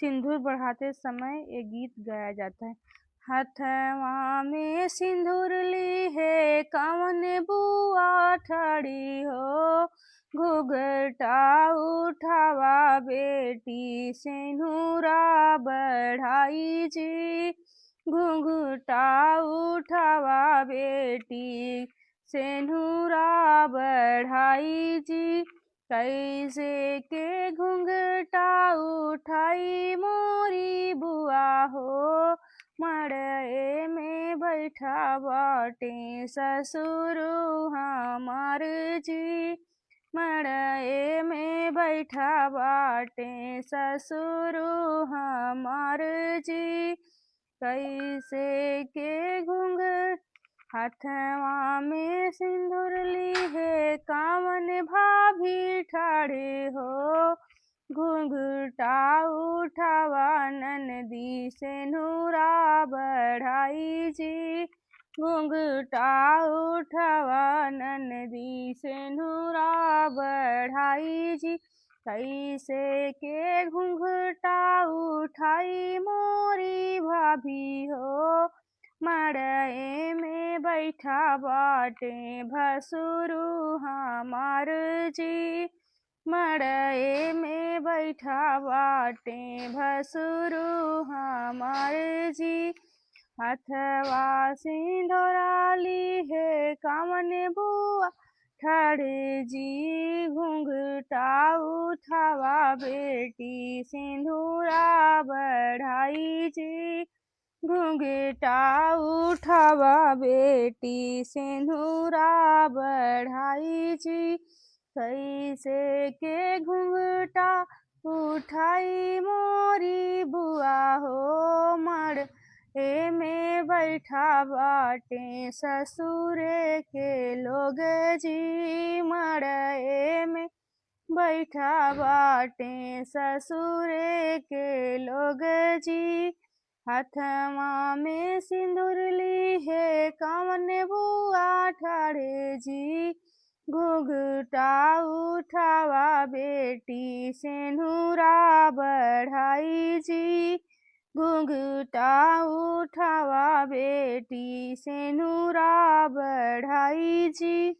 सिंदूर बढ़ाते समय एक गीत गाया जाता है। हथवा में सिंदूर ली है कवन बुआ ठाड़ी हो, घूंघटा उठावा बेटी सिंदूरा बढ़ाई जी, घूंघटा उठावा बेटी सिंदूरा बढ़ाई जी। कैसे के घूंघटा उठाई मोरी बुआ हो, मड़ए में बैठा बाटे ससुर हमार जी, मड़ए में बैठा बाटे ससुर हमार जी। कैसे के घूंघ हथवा में सिंदूर ली है कावन भाभी ठाड़े हो, घूंघटा उठावा ननदी सिंदूरा बढ़ाई जी, घूंघटा उठावा ननदी सिंदूरा बढ़ाई जी। कैसे के घूंघटा उठाई मोरी भाभी हो, मड़ए में बैठा बाटे भसुरु हमार जी, मड़ए में बैठा बाटे भसुरु हमार जी। हथवा सिंदूरा ली है कवन बुआ ठाड़े जी, घूंघटा उठावा बेटी सिंदूरा बढ़ाई जी, घूंघटा उठावा बेटी सिंदूरा बढ़ाई जी। कैसे के घूंघटा उठाई मोरी बुआ हो, मड़ए में बैठा बाटे ससुरे के लोग जी, मड़ए में बैठा बाटे ससुरे के लोग जी। हथवा में सिंदूर ली है कवन बुआ ठाड़े जी, घूंघटा उठावा बेटी सिंदूरा बढ़ाई जी, घूंघटा उठावा बेटी सिंदूरा बढ़ाई जी।